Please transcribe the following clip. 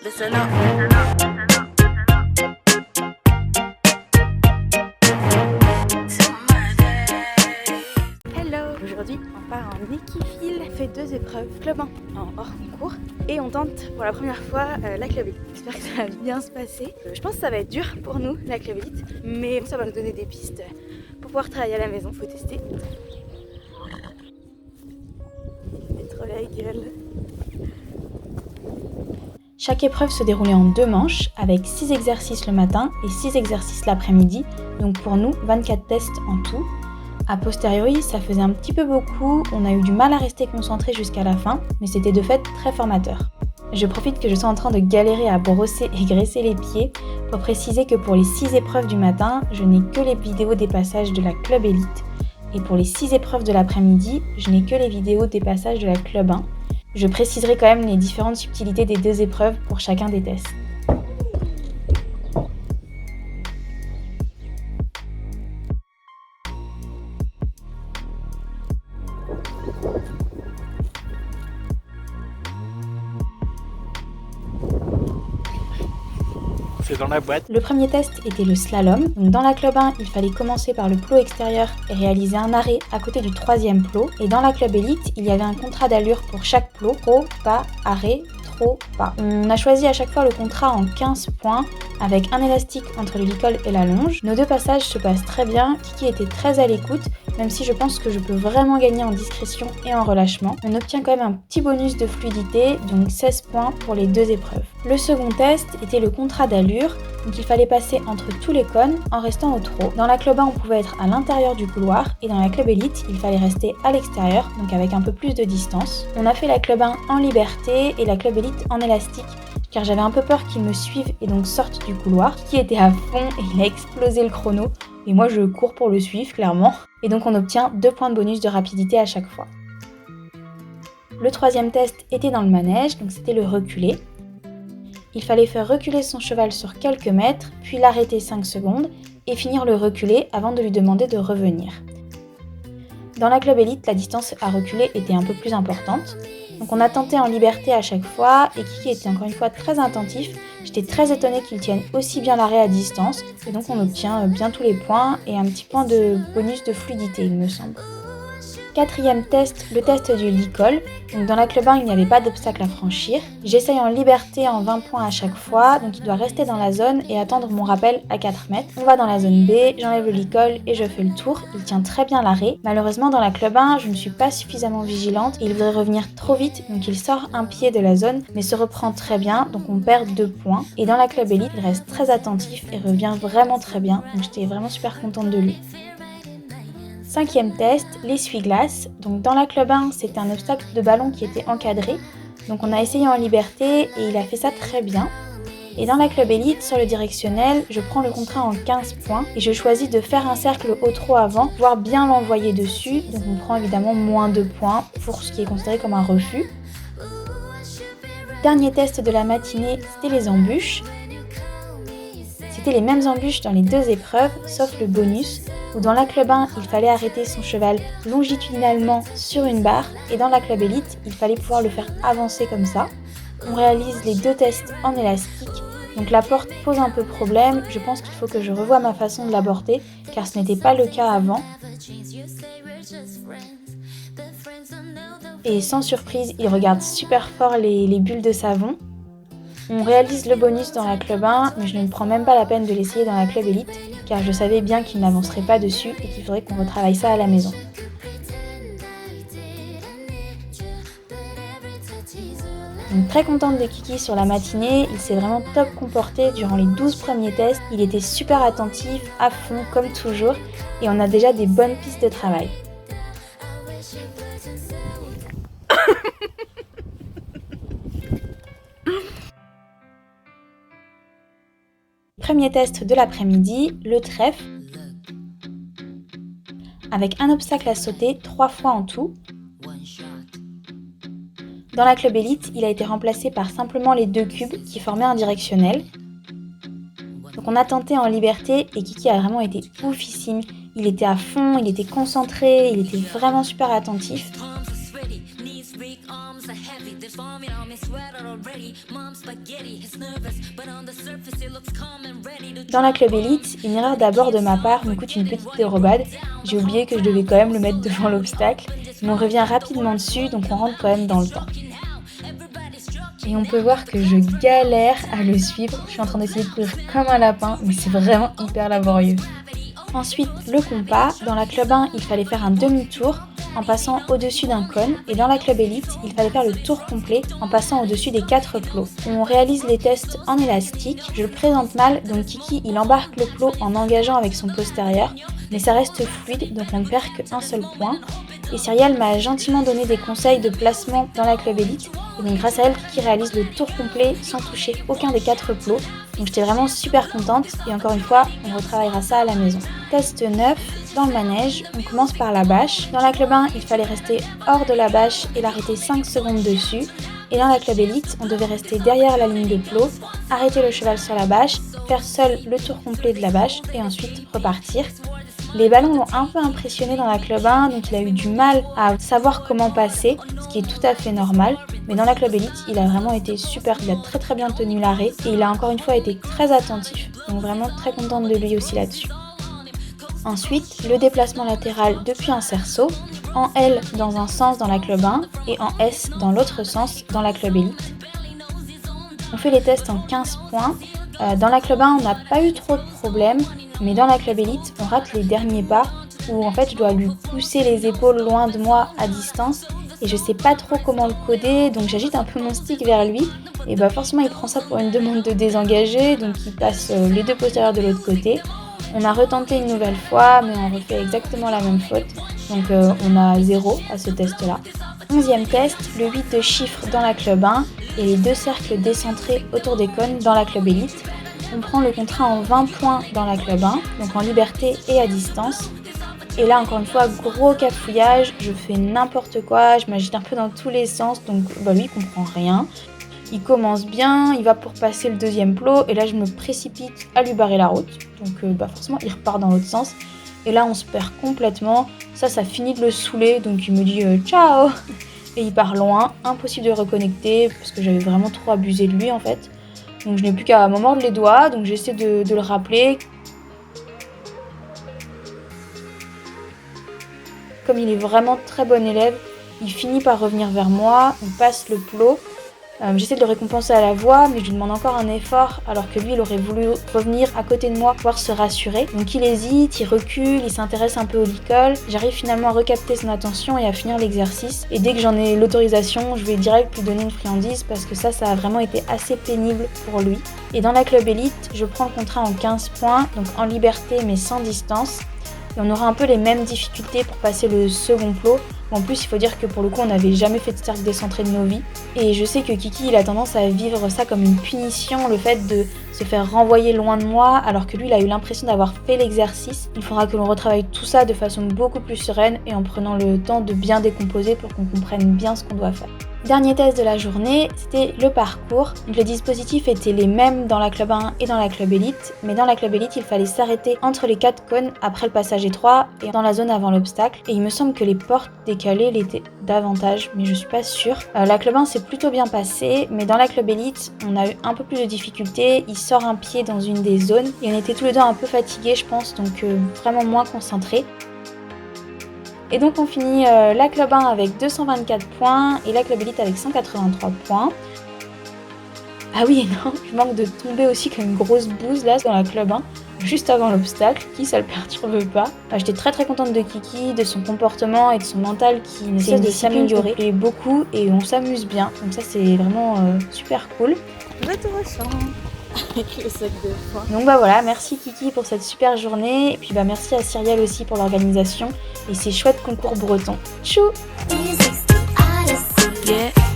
Listen up, listen up, listen up, listen up. Hello. Aujourd'hui, on part en équifile, on fait 2 épreuves, club 1 en hors concours et on tente pour la première fois la club élite. J'espère que ça va bien se passer. Je pense que ça va être dur pour nous, la club élite, mais ça va nous donner des pistes pour pouvoir travailler à la maison, faut tester. C'est trop la gueule. Chaque épreuve se déroulait en 2 manches, avec 6 exercices le matin et 6 exercices l'après-midi, donc pour nous, 24 tests en tout. A posteriori, ça faisait un petit peu beaucoup, on a eu du mal à rester concentré jusqu'à la fin, mais c'était de fait très formateur. Je profite que je sois en train de galérer à brosser et graisser les pieds pour préciser que pour les 6 épreuves du matin, je n'ai que les vidéos des passages de la club élite, et pour les 6 épreuves de l'après-midi, je n'ai que les vidéos des passages de la club 1. Je préciserai quand même les différentes subtilités des 2 épreuves pour chacun des tests. C'est dans la boîte. Le premier test était le slalom. Donc dans la club 1, il fallait commencer par le plot extérieur et réaliser un arrêt à côté du 3e plot. Et dans la club élite, il y avait un contrat d'allure pour chaque plot. Trop, pas, arrêt, trop, pas. On a choisi à chaque fois le contrat en 15 points avec un élastique entre le licol et la longe. Nos 2 passages se passent très bien. Kiki était très à l'écoute, même si je pense que je peux vraiment gagner en discrétion et en relâchement. On obtient quand même un petit bonus de fluidité, donc 16 points pour les 2 épreuves. Le second test était le contrat d'allure, donc il fallait passer entre tous les cônes en restant au trot. Dans la club 1, on pouvait être à l'intérieur du couloir, et dans la club élite, il fallait rester à l'extérieur, donc avec un peu plus de distance. On a fait la club 1 en liberté et la club élite en élastique, car j'avais un peu peur qu'ils me suivent et donc sortent du couloir. Kiki était à fond et il a explosé le chrono, et moi je cours pour le suivre clairement. Et donc on obtient 2 points de bonus de rapidité à chaque fois. Le 3e test était dans le manège, donc c'était le reculé. Il fallait faire reculer son cheval sur quelques mètres, puis l'arrêter 5 secondes et finir le reculer avant de lui demander de revenir. Dans la club élite, la distance à reculer était un peu plus importante. Donc on a tenté en liberté à chaque fois et Kiki était encore une fois très attentif. J'étais très étonnée qu'il tienne aussi bien l'arrêt à distance et donc on obtient bien tous les points et un petit point de bonus de fluidité il me semble. 4e test, le test du licol. Donc dans la club 1, il n'y avait pas d'obstacle à franchir. J'essaye en liberté en 20 points à chaque fois, donc il doit rester dans la zone et attendre mon rappel à 4 mètres. On va dans la zone B, j'enlève le licol et je fais le tour. Il tient très bien l'arrêt. Malheureusement, dans la club 1, je ne suis pas suffisamment vigilante et il voudrait revenir trop vite, donc il sort un pied de la zone, mais se reprend très bien, donc on perd 2 points. Et dans la club élite, il reste très attentif et revient vraiment très bien, donc j'étais vraiment super contente de lui. 5e test, l'essuie-glace. Donc dans la club 1, c'était un obstacle de ballon qui était encadré. Donc on a essayé en liberté et il a fait ça très bien. Et dans la club élite, sur le directionnel, je prends le contrat en 15 points et je choisis de faire un cercle au trot avant, voire bien l'envoyer dessus. Donc on prend évidemment moins 2 points pour ce qui est considéré comme un refus. Dernier test de la matinée, c'était les embûches. C'était les mêmes embûches dans les 2 épreuves, sauf le bonus, où dans la club 1, il fallait arrêter son cheval longitudinalement sur une barre, et dans la club élite, il fallait pouvoir le faire avancer comme ça. On réalise les 2 tests en élastique, donc la porte pose un peu problème, je pense qu'il faut que je revoie ma façon de l'aborder, car ce n'était pas le cas avant. Et sans surprise, il regarde super fort les bulles de savon. On réalise le bonus dans la club 1, mais je ne prends même pas la peine de l'essayer dans la club élite, car je savais bien qu'il n'avancerait pas dessus et qu'il faudrait qu'on retravaille ça à la maison. Donc très contente de Kiki sur la matinée, il s'est vraiment top comporté durant les 12 premiers tests, il était super attentif, à fond comme toujours, et on a déjà des bonnes pistes de travail. Premier test de l'après-midi, le trèfle, avec un obstacle à sauter 3 fois en tout. Dans la club élite, il a été remplacé par simplement les 2 cubes qui formaient un directionnel. Donc on a tenté en liberté et Kiki a vraiment été oufissime. Il était à fond, il était concentré, il était vraiment super attentif. Dans la club élite, une erreur d'abord de ma part me coûte une petite dérobade. J'ai oublié que je devais quand même le mettre devant l'obstacle, mais on revient rapidement dessus, donc on rentre quand même dans le temps. Et on peut voir que je galère à le suivre. Je suis en train d'essayer de courir comme un lapin, mais c'est vraiment hyper laborieux. Ensuite, le compas. Dans la club 1, il fallait faire un demi-tour en passant au-dessus d'un cône. Et dans la club élite, il fallait faire le tour complet en passant au-dessus des 4 plots. On réalise les tests en élastique. Je le présente mal, donc Kiki, il embarque le plot en engageant avec son postérieur. Mais ça reste fluide, donc on ne perd qu'un seul point. Et Cyrielle m'a gentiment donné des conseils de placement dans la club élite. Et donc grâce à elle, Kiki réalise le tour complet sans toucher aucun des 4 plots. Donc j'étais vraiment super contente et encore une fois, on retravaillera ça à la maison. Test 9, dans le manège, on commence par la bâche. Dans la club 1, il fallait rester hors de la bâche et l'arrêter 5 secondes dessus. Et dans la club élite, on devait rester derrière la ligne de plot, arrêter le cheval sur la bâche, faire seul le tour complet de la bâche et ensuite repartir. Les ballons l'ont un peu impressionné dans la club 1, donc il a eu du mal à savoir comment passer, ce qui est tout à fait normal. Mais dans la club élite, il a vraiment été super, il a très bien tenu l'arrêt et il a encore une fois été très attentif. Donc vraiment très contente de lui aussi là-dessus. Ensuite, le déplacement latéral depuis un cerceau, en L dans un sens dans la club 1 et en S dans l'autre sens dans la club élite. On fait les tests en 15 points. Dans la club 1, on n'a pas eu trop de problèmes, mais dans la club élite, on rate les derniers pas où en fait je dois lui pousser les épaules loin de moi à distance et je sais pas trop comment le coder, donc j'agite un peu mon stick vers lui et bah forcément il prend ça pour une demande de désengager, donc il passe les 2 postérieurs de l'autre côté. On a retenté une nouvelle fois, mais on refait exactement la même faute, donc on a 0 à ce test-là. 11e test, le 8 de chiffres dans la club 1 et les 2 cercles décentrés autour des cônes dans la club élite. On prend le contrat en 20 points dans la club 1, donc en liberté et à distance. Et là, encore une fois, gros cafouillage, je fais n'importe quoi, je m'agite un peu dans tous les sens, donc lui, il comprend rien. Il commence bien, il va pour passer le 2e plot, et là, je me précipite à lui barrer la route. Donc forcément, il repart dans l'autre sens. Et là, on se perd complètement. Ça finit de le saouler, donc il me dit ciao. Et il part loin, impossible de le reconnecter, parce que j'avais vraiment trop abusé de lui en fait. Donc je n'ai plus qu'à me mordre les doigts, donc j'essaie de le rappeler. Comme il est vraiment très bon élève, il finit par revenir vers moi, il passe le plot. J'essaie de le récompenser à la voix, mais je lui demande encore un effort, alors que lui, il aurait voulu revenir à côté de moi, pouvoir se rassurer. Donc il hésite, il recule, il s'intéresse un peu au licol. J'arrive finalement à recapter son attention et à finir l'exercice. Et dès que j'en ai l'autorisation, je vais direct lui donner une friandise, parce que ça a vraiment été assez pénible pour lui. Et dans la club élite, je prends le contrat en 15 points, donc en liberté mais sans distance. Et on aura un peu les mêmes difficultés pour passer le second plot. En plus, il faut dire que pour le coup, on n'avait jamais fait de cercle décentré de nos vies. Et je sais que Kiki, il a tendance à vivre ça comme une punition, le fait de se faire renvoyer loin de moi, alors que lui, il a eu l'impression d'avoir fait l'exercice. Il faudra que l'on retravaille tout ça de façon beaucoup plus sereine et en prenant le temps de bien décomposer pour qu'on comprenne bien ce qu'on doit faire. Dernier test de la journée, c'était le parcours. Donc les dispositifs étaient les mêmes dans la club 1 et dans la club élite, mais dans la club élite, il fallait s'arrêter entre les 4 cônes après le passage étroit et dans la zone avant l'obstacle. Et il me semble que les portes décalées l'étaient davantage, mais je suis pas sûre. La club 1 s'est plutôt bien passé, mais dans la club élite, on a eu un peu plus de difficultés. Il sort un pied dans une des zones et on était tous les deux un peu fatigués, je pense, donc vraiment moins concentrés. Et donc on finit la club 1 avec 224 points et la club élite avec 183 points. Ah oui, et non, je manque de tomber aussi comme une grosse bouse là dans la club 1, juste avant l'obstacle, qui ça le perturbe pas. J'étais très contente de Kiki, de son comportement et de son mental qui ne cesse de s'améliorer. Il plaît beaucoup et on s'amuse bien, donc ça c'est vraiment super cool. Retour au champ avec le sac de foin. Donc voilà, merci Kiki pour cette super journée et puis merci à Cyrielle aussi pour l'organisation et ces chouettes concours bretons. Tchou! Yeah.